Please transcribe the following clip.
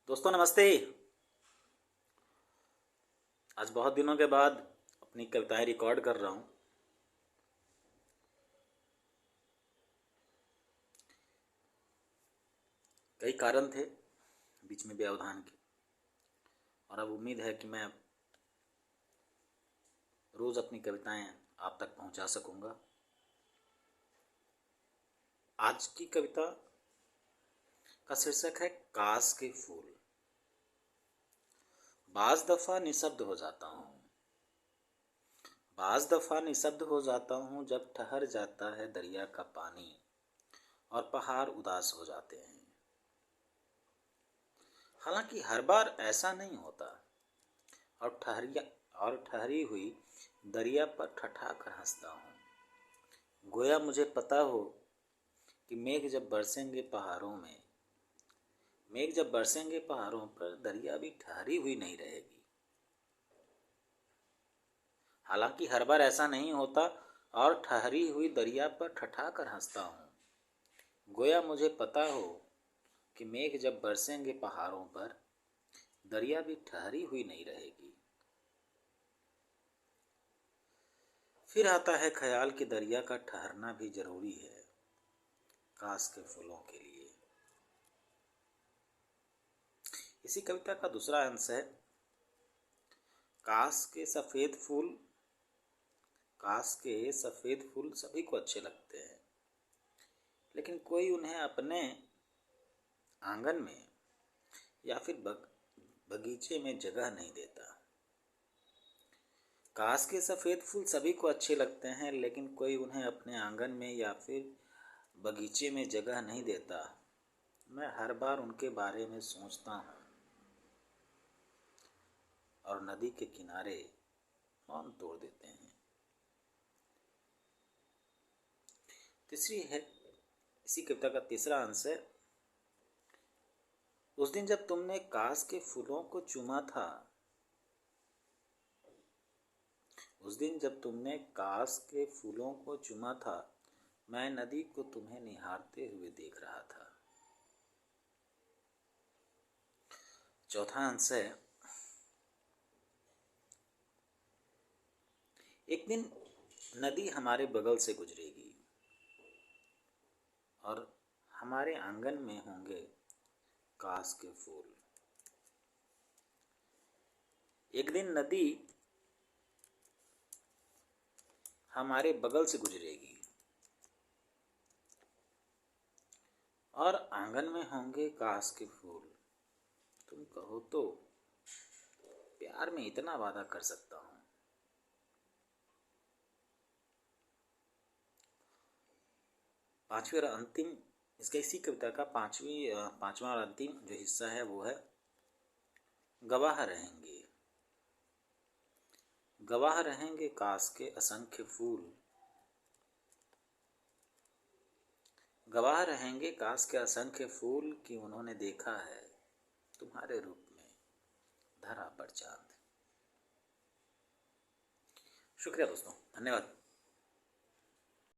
दोस्तों नमस्ते। आज बहुत दिनों के बाद अपनी कविताएं रिकॉर्ड कर रहा हूँ। कई कारण थे बीच में व्यवधान के, और अब उम्मीद है कि मैं रोज़ अपनी कविताएं आप तक पहुँचा सकूँगा। आज की कविता का शीर्षक है काश के फूल। बाज दफ़ा निशब्द हो जाता हूँ, बाज दफ़ा निशब्द हो जाता हूँ जब ठहर जाता है दरिया का पानी और पहाड़ उदास हो जाते हैं। हालांकि हर बार ऐसा नहीं होता, और ठहरी हुई दरिया पर ठठाकर हंसता हूँ। गोया मुझे पता हो कि मेघ जब बरसेंगे पहाड़ों पर दरिया भी ठहरी हुई नहीं रहेगी। हालांकि हर बार ऐसा नहीं होता, और ठहरी हुई दरिया पर ठठाकर हंसता हूँ। गोया मुझे पता हो कि मेघ जब बरसेंगे पहाड़ों पर दरिया भी ठहरी हुई नहीं रहेगी। फिर आता है ख्याल कि दरिया का ठहरना भी जरूरी है काश के फूलों के लिए। इसी कविता का दूसरा अंश है काश के सफ़ेद फूल। काश के सफ़ेद फूल सभी को अच्छे लगते हैं, लेकिन कोई उन्हें अपने आंगन में या फिर बगीचे में जगह नहीं देता। काश के सफ़ेद फूल सभी को अच्छे लगते हैं, लेकिन कोई उन्हें अपने आंगन में या फिर बगीचे में जगह नहीं देता। मैं हर बार उनके बारे में सोचता हूँ और नदी के किनारे मौन तोड़ देते हैं। तीसरी है इसी कविता का तीसरा अंश है उस दिन जब तुमने काश के फूलों को चूमा था, उस दिन जब तुमने काश के फूलों को चूमा था, मैं नदी को तुम्हें निहारते हुए देख रहा था। चौथा अंश है एक दिन नदी हमारे बगल से गुजरेगी और हमारे आंगन में होंगे काश के फूल। एक दिन नदी हमारे बगल से गुजरेगी और आंगन में होंगे काश के फूल। तुम कहो तो प्यार में इतना वादा कर सकता हूँ। पांचवी और अंतिम इसका इसी कविता का पांचवा और अंतिम जो हिस्सा है वो है गवाह रहेंगे। गवाह रहेंगे काश के असंख्य फूल, गवाह रहेंगे काश के असंख्य फूल कि उन्होंने देखा है तुम्हारे रूप में धरा पर चांद। शुक्रिया दोस्तों, धन्यवाद।